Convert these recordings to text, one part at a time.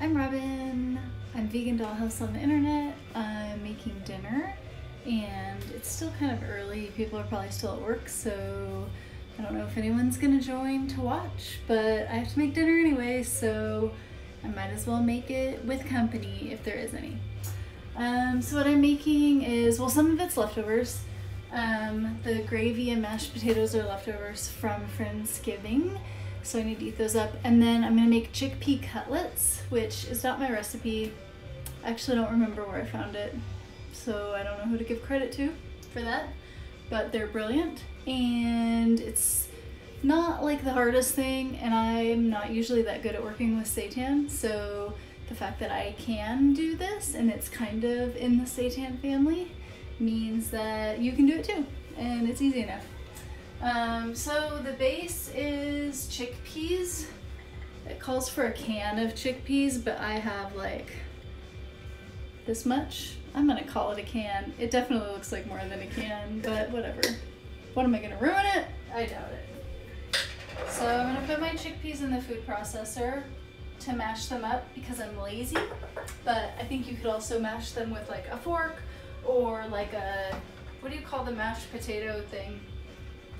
I'm Robin. I'm Vegan Dollhouse on the internet. I'm making dinner and it's still kind of early. People are probably still at work, so I don't know if anyone's gonna join to watch, but I have to make dinner anyway, so I might as well make it with company if there is any. So what I'm making is, well, some of it's leftovers. The gravy and mashed potatoes are leftovers from Friendsgiving, so I need to eat those up. And then I'm gonna make chickpea cutlets, which is not my recipe. I actually don't remember where I found it, so I don't know who to give credit to for that, but they're brilliant. And it's not like the hardest thing, and I'm not usually that good at working with seitan, so the fact that I can do this and it's kind of in the seitan family means that you can do it too, and it's easy enough. So the base is chickpeas. It calls for a can of chickpeas, but I have like this much. I'm gonna call it a can. It definitely looks like more than a can, but whatever. What, am I gonna ruin it? I doubt it. So I'm gonna put my chickpeas in the food processor to mash them up because I'm lazy, but I think you could also mash them with like a fork or like a, what do you call the mashed potato thing?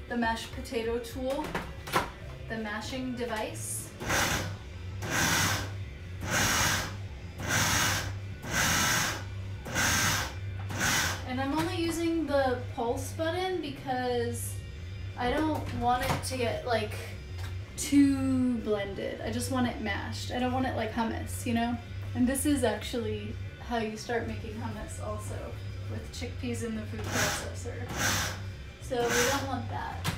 The mashed potato tool, the mashing device. And I'm only using the pulse button because I don't want it to get like too blended. I just want it mashed. I don't want it like hummus, you know? And this is actually how you start making hummus also, with chickpeas in the food processor. So we don't want that.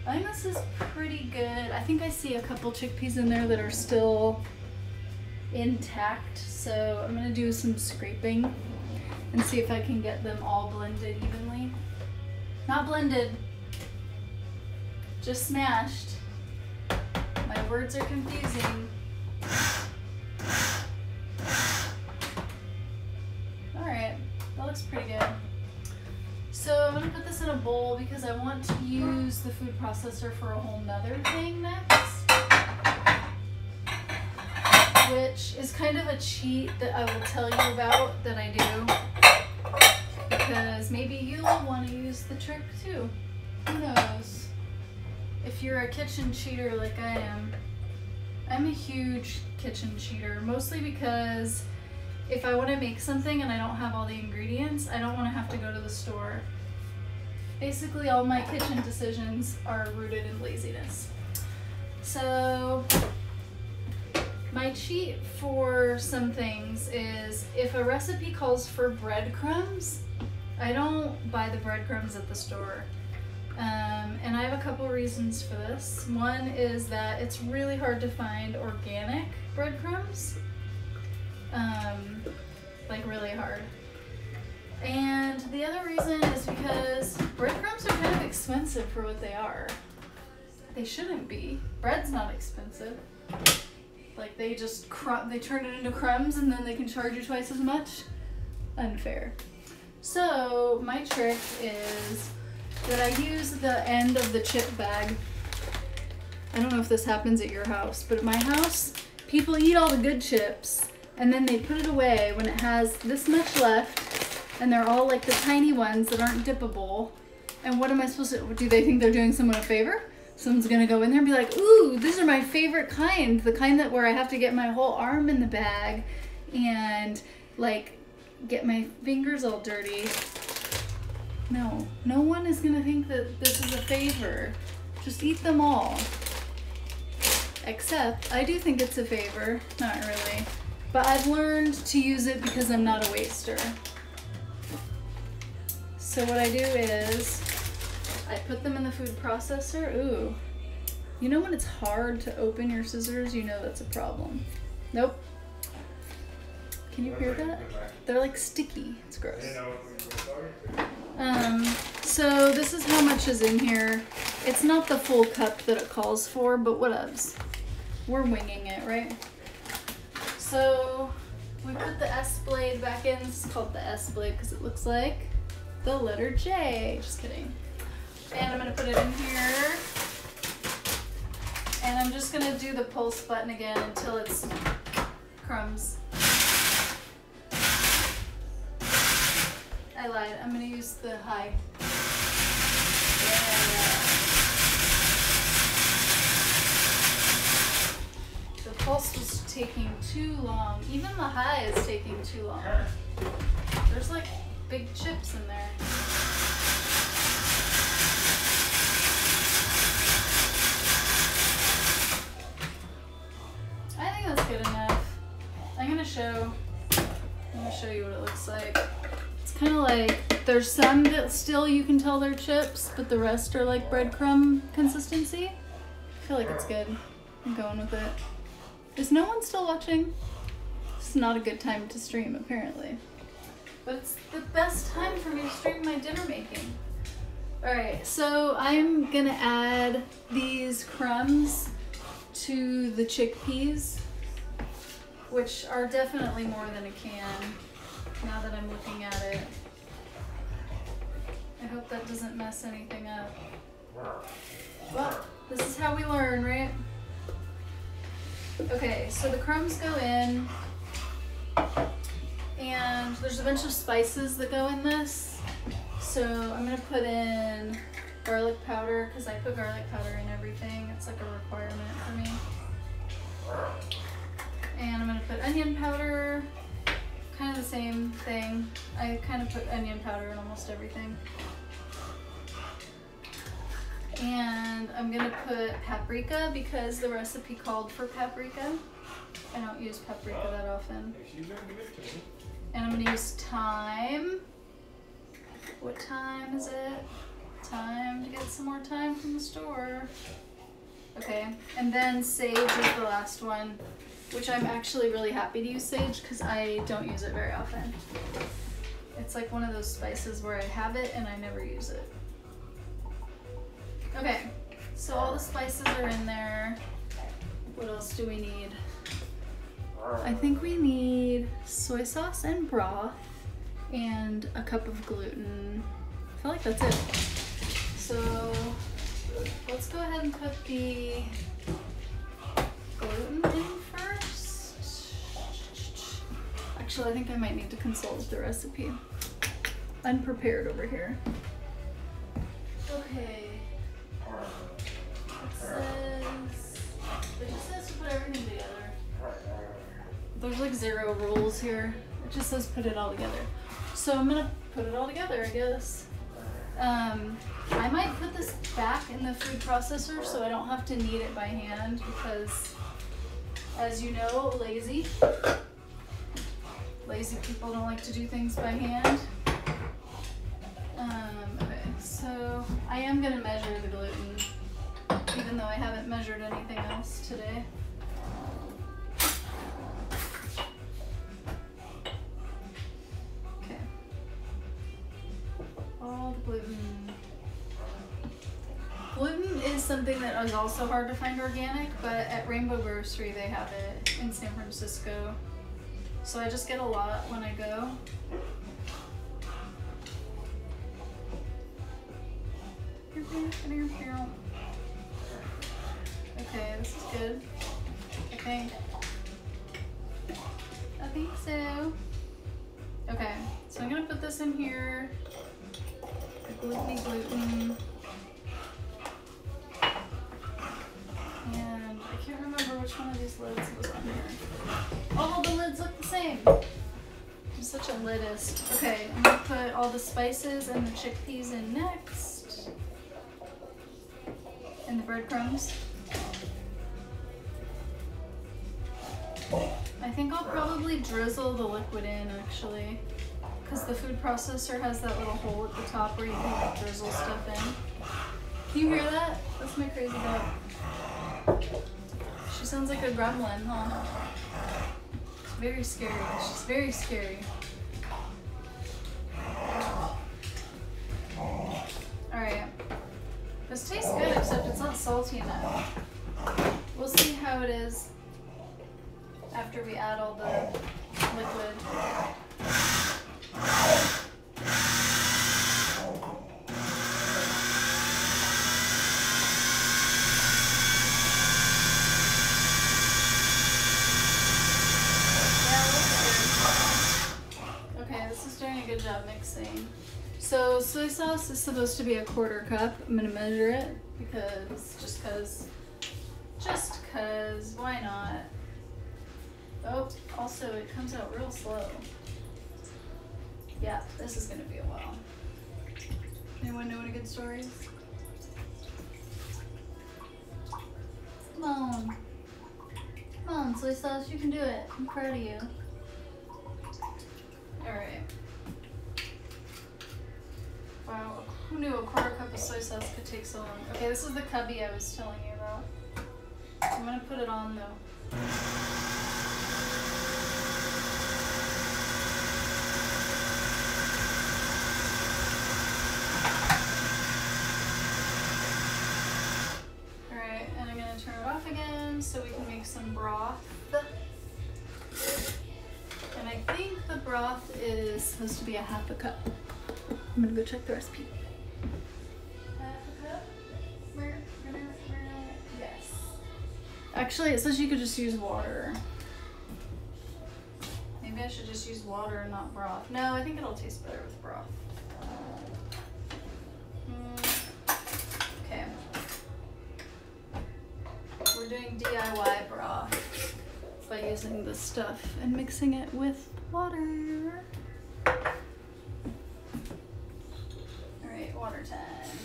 I think this is pretty good. I think I see a couple chickpeas in there that are still intact, so I'm gonna do some scraping and see if I can get them all blended evenly. Not blended, just smashed. My words are confusing. Alright, that looks pretty good. So I'm gonna put this in a bowl because I want to use the food processor for a whole nother thing next, which is kind of a cheat that I will tell you about that I do, because maybe you'll want to use the trick too. Who knows? If you're a kitchen cheater like I am. I'm a huge kitchen cheater, mostly because if I want to make something and I don't have all the ingredients, I don't want to have to go to the store. Basically, all my kitchen decisions are rooted in laziness. So my cheat for some things is if a recipe calls for breadcrumbs, I don't buy the breadcrumbs at the store. And I have a couple reasons for this. One is that it's really hard to find organic breadcrumbs. Like really hard. And the other reason is because breadcrumbs are kind of expensive for what they are. They shouldn't be. Bread's not expensive. Like they just they turn it into crumbs and then they can charge you twice as much. Unfair. So my trick is that I use the end of the chip bag. I don't know if this happens at your house, but at my house, people eat all the good chips and then they put it away when it has this much left, and they're all like the tiny ones that aren't dippable. And what am I supposed to, do they think they're doing someone a favor? Someone's gonna go in there and be like, ooh, these are my favorite kind, the kind that where I have to get my whole arm in the bag and like get my fingers all dirty. No, no one is gonna think that this is a favor. Just eat them all. Except, I do think it's a favor, not really. But I've learned to use it because I'm not a waster. So what I do is, I put them in the food processor. Ooh, you know when it's hard to open your scissors, you know that's a problem. Nope. Can you hear that? They're like sticky, it's gross. So this is how much is in here. It's not the full cup that it calls for, but whatevs. We're winging it, right? So we put the S blade back in. This is called the S blade because it looks like the letter J. Just kidding. And I'm gonna put it in here. And I'm just gonna do the pulse button again until it's crumbs. I lied. I'm gonna use the high. Yeah. The pulse was taking too long. Even the high is taking too long. There's like big chips in there. I think that's good enough. I'm gonna show you what it looks like. It's kind of like, there's some that still you can tell they're chips, but the rest are like breadcrumb consistency. I feel like it's good. I'm going with it. Is no one still watching? It's not a good time to stream, apparently. But it's the best time for me to stream my dinner making. Alright, so I'm gonna add these crumbs to the chickpeas, which are definitely more than a can, now that I'm looking at it. I hope that doesn't mess anything up. Well, this is how we learn, right? Okay, so the crumbs go in, and there's a bunch of spices that go in this. So I'm gonna put in garlic powder, because I put garlic powder in everything. It's like a requirement for me. And I'm gonna put onion powder, kind of the same thing. I kind of put onion powder in almost everything. And I'm gonna put paprika because the recipe called for paprika. I don't use paprika that often. And I'm gonna use thyme. What time is it? Time to get some more thyme from the store. Okay, and then sage is the last one, which I'm actually really happy to use sage because I don't use it very often. It's like one of those spices where I have it and I never use it. Okay, so all the spices are in there. What else do we need? I think we need soy sauce and broth and a cup of gluten. I feel like that's it. So let's go ahead and put the gluten in first. Actually, I think I might need to consult the recipe. Unprepared over here. Okay. It just says to put everything together. There's like 0 rules here. It just says put it all together. So I'm gonna put it all together, I guess. I might put this back in the food processor so I don't have to knead it by hand because, as you know, lazy people don't like to do things by hand. Okay, so I am gonna measure the gluten, even though I haven't measured anything else today. Okay. All the gluten. Gluten is something that is also hard to find organic, but at Rainbow Grocery they have it in San Francisco. So I just get a lot when I go. Okay, this is good. I think so. Okay, so I'm gonna put this in here. Gluten. And I can't remember which one of these lids was on here. All the lids look the same. I'm such a lidist. Okay, I'm gonna put all the spices and the chickpeas in next. And the breadcrumbs. I think I'll probably drizzle the liquid in actually, because the food processor has that little hole at the top where you can like drizzle stuff in. Can you hear that? That's my crazy dog. She sounds like a gremlin, huh? It's very scary. She's very scary. Alright. This tastes good, except it's not salty enough. We'll see how it is after we add all the liquid. job mixing. So soy sauce is supposed to be a 1/4 cup. I'm gonna measure it because just cause, why not? Oh, also it comes out real slow. Yeah, this is gonna be a while. Anyone know any good stories? Come on. Come on, soy sauce, you can do it. I'm proud of you. Alright. Wow, who knew a 1/4 cup of soy sauce could take so long? Okay, this is the cubby I was telling you about. I'm gonna put it on though. Alright, and I'm gonna turn it off again so we can make some broth. And I think the broth is supposed to be a 1/2 cup. I'm gonna go check the recipe. 1/2 cup? Yes. Actually, it says you could just use water. Maybe I should just use water and not broth. No, I think it'll taste better with broth. Okay. We're doing DIY broth by using this stuff and mixing it with water. Alright, water time.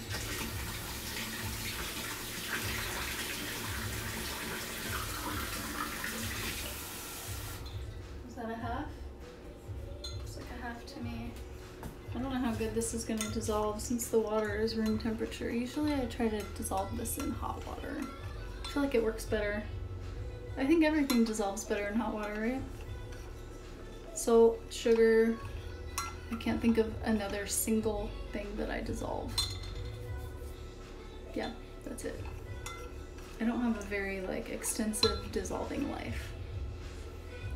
Is that a 1/2? Looks like a 1/2 to me. I don't know how good this is going to dissolve since the water is room temperature. Usually I try to dissolve this in hot water. I feel like it works better. I think everything dissolves better in hot water, right? Salt, sugar. I can't think of another single thing that I dissolve. Yeah, that's it. I don't have a very like extensive dissolving life.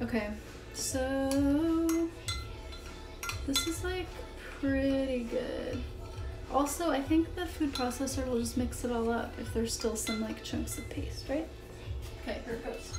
Okay, so this is like pretty good. Also, I think the food processor will just mix it all up if there's still some like chunks of paste, right? Okay, here it goes.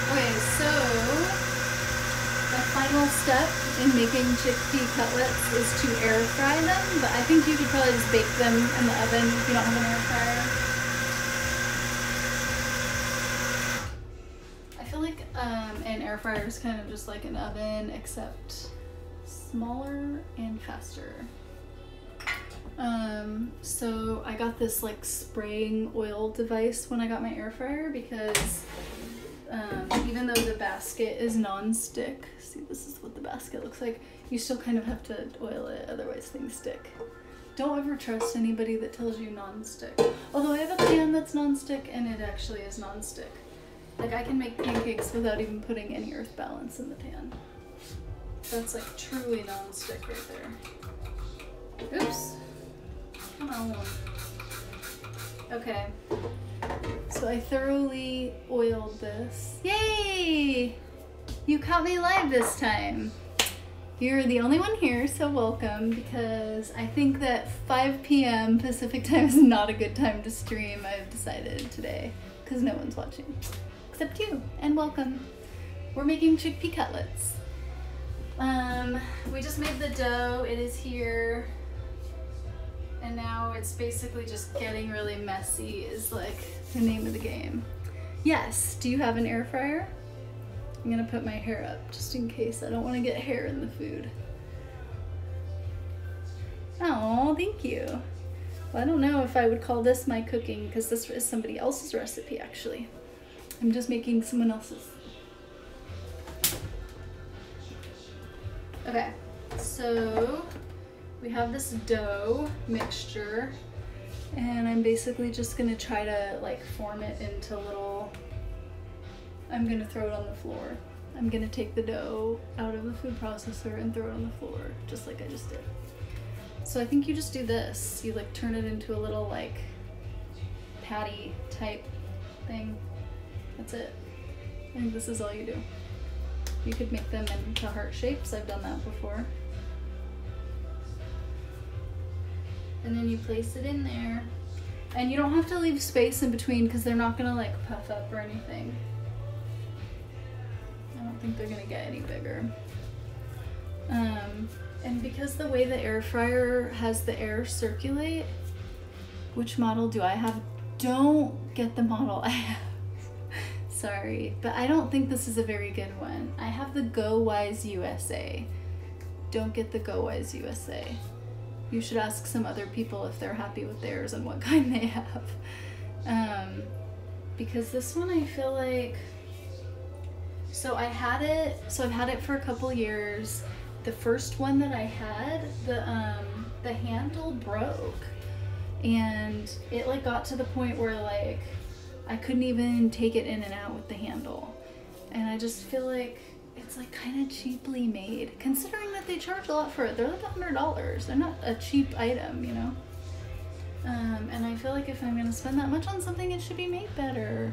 Okay, so the final step in making chickpea cutlets is to air fry them, but I think you could probably just bake them in the oven if you don't have an air fryer. I feel like an air fryer is kind of just like an oven, except smaller and faster. So I got this like spraying oil device when I got my air fryer because even though the basket is non-stick, see, this is what the basket looks like, you still kind of have to oil it, otherwise things stick. Don't ever trust anybody that tells you non-stick. Although I have a pan that's non-stick and it actually is non-stick. Like I can make pancakes without even putting any earth balance in the pan. That's like truly non-stick right there. Oops. Come on. Okay. So I thoroughly oiled this. Yay! You caught me live this time. You're the only one here, so welcome, because I think that 5 p.m. Pacific time is not a good time to stream, I've decided today, because no one's watching. Except you, and welcome. We're making chickpea cutlets. We just made the dough, it is here. And now it's basically just getting really messy is like the name of the game. Yes, do you have an air fryer? I'm gonna put my hair up just in case. I don't want to get hair in the food. Oh, thank you. Well, I don't know if I would call this my cooking because this is somebody else's recipe actually. I'm just making someone else's. Okay, so we have this dough mixture, and I'm basically just gonna try to like form it into little, I'm gonna throw it on the floor. I'm gonna take the dough out of the food processor and throw it on the floor, just like I just did. So I think you just do this. You like turn it into a little like patty type thing. That's it. I think this is all you do. You could make them into heart shapes. I've done that before. And then you place it in there. And you don't have to leave space in between because they're not gonna like puff up or anything. I don't think they're gonna get any bigger. And because the way the air fryer has the air circulate, which model do I have? Don't get the model I have. Sorry, but I don't think this is a very good one. I have the GoWise USA. Don't get the GoWise USA. You should ask some other people if they're happy with theirs and what kind they have. Because this one I feel like, I've had it for a couple years. The first one that I had, the handle broke, and it like got to the point where like I couldn't even take it in and out with the handle. And I just feel like it's like kind of cheaply made, considering that they charge a lot for it. They're like $100. They're not a cheap item, you know? And I feel like if I'm gonna spend that much on something, it should be made better.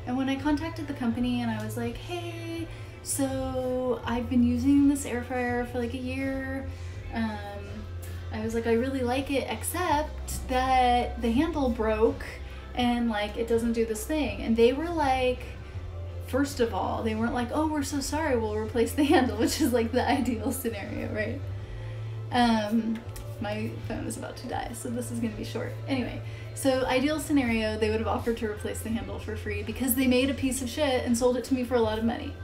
And when I contacted the company and I was like, hey, so I've been using this air fryer for like a year. I was like, I really like it, except that the handle broke and like it doesn't do this thing. And they were like, first of all, they weren't like, oh, we're so sorry, we'll replace the handle, which is like the ideal scenario, right? My phone is about to die, so this is gonna be short. Anyway, so ideal scenario, they would have offered to replace the handle for free because they made a piece of shit and sold it to me for a lot of money.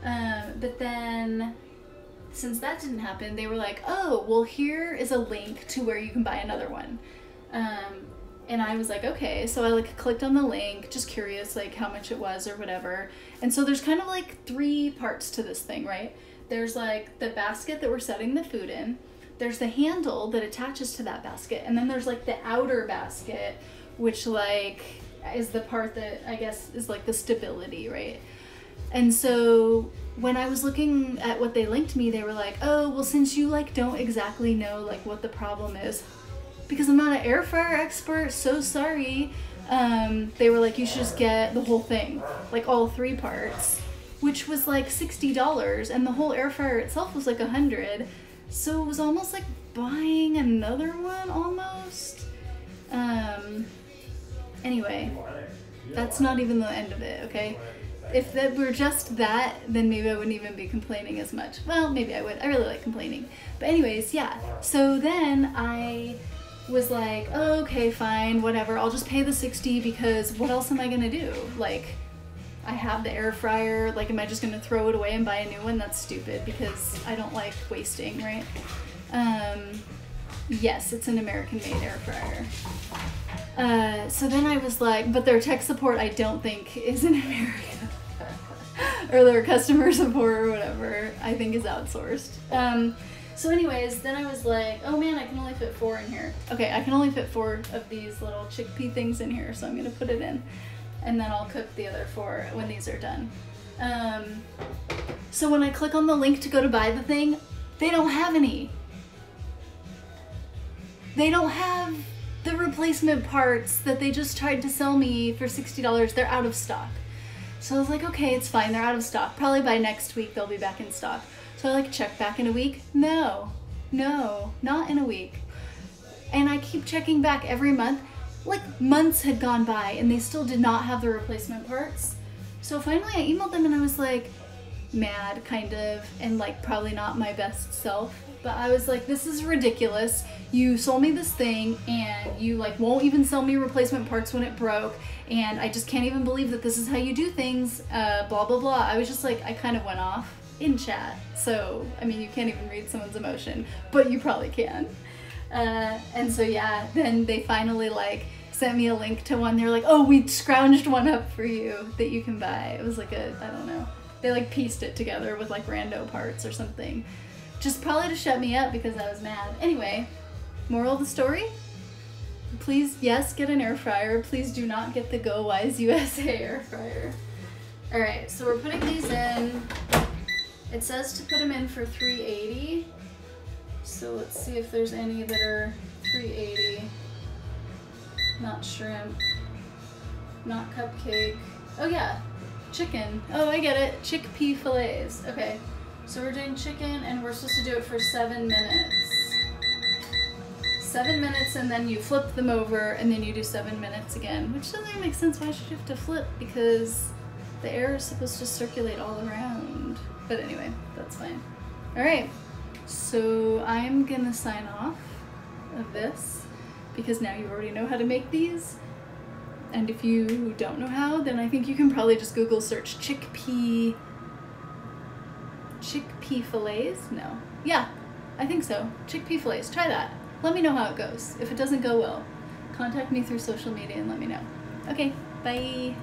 But then, since that didn't happen, they were like, oh, well, here is a link to where you can buy another one. And I was like, okay. So I like clicked on the link, just curious like how much it was or whatever. And so there's kind of like 3 parts to this thing, right? There's like the basket that we're setting the food in. There's the handle that attaches to that basket. And then there's like the outer basket, which like is the part that I guess is like the stability, right? And so when I was looking at what they linked me, they were like, oh, well, since you like don't exactly know like what the problem is, because I'm not an air fryer expert, so sorry. They were like, you should just get the whole thing, like all 3 parts, which was like $60, and the whole air fryer itself was like $100. So it was almost like buying another one almost. Anyway, that's not even the end of it, okay? If that were just that, then maybe I wouldn't even be complaining as much. Well, maybe I would. I really like complaining. But anyways, yeah. So then I was like, oh, okay, fine, whatever. I'll just pay the $60 because what else am I gonna do? Like, I have the air fryer. Like, am I just gonna throw it away and buy a new one? That's stupid because I don't like wasting, right? Yes, it's an American-made air fryer. So then I was like, but their tech support I don't think is in America. Or their customer support or whatever, I think is outsourced. So anyways, then I was like, oh man, I can only fit 4 in here. Okay, I can only fit 4 of these little chickpea things in here, so I'm gonna put it in. And then I'll cook the other 4 when these are done. So when I click on the link to go to buy the thing, they don't have any. They don't have the replacement parts that they just tried to sell me for $60. They're out of stock. So I was like, okay, it's fine, they're out of stock. Probably by next week they'll be back in stock. So I like check back in a week. No, not in a week. And I keep checking back every month. Like months had gone by and they still did not have the replacement parts. So finally I emailed them and I was like, mad kind of, and like probably not my best self. But I was like, this is ridiculous. You sold me this thing and you like won't even sell me replacement parts when it broke. And I just can't even believe that this is how you do things, blah, blah, blah. I was just like, I kind of went off in chat. So, I mean, you can't even read someone's emotion, but you probably can. And so yeah, then they finally like sent me a link to one. They're like, oh, we scrounged one up for you that you can buy. It was like I don't know. They like pieced it together with like rando parts or something. Just probably to shut me up because I was mad. Anyway, moral of the story? Please, yes, get an air fryer. Please do not get the Go Wise USA air fryer. All right, so we're putting these in. It says to put them in for 380. So let's see if there's any that are 380. Not shrimp, not cupcake. Oh yeah, chicken. Oh, I get it, chickpea fillets. Okay, so we're doing chicken and we're supposed to do it for 7 minutes. 7 minutes and then you flip them over and then you do 7 minutes again, which doesn't even make sense. Why should you have to flip? Because the air is supposed to circulate all around. But anyway, that's fine. All right, so I'm gonna sign off of this because now you already know how to make these. And if you don't know how, then I think you can probably just Google search chickpea fillets? No. Yeah, I think so. Chickpea fillets. Try that. Let me know how it goes. If it doesn't go well, contact me through social media and let me know. Okay, bye.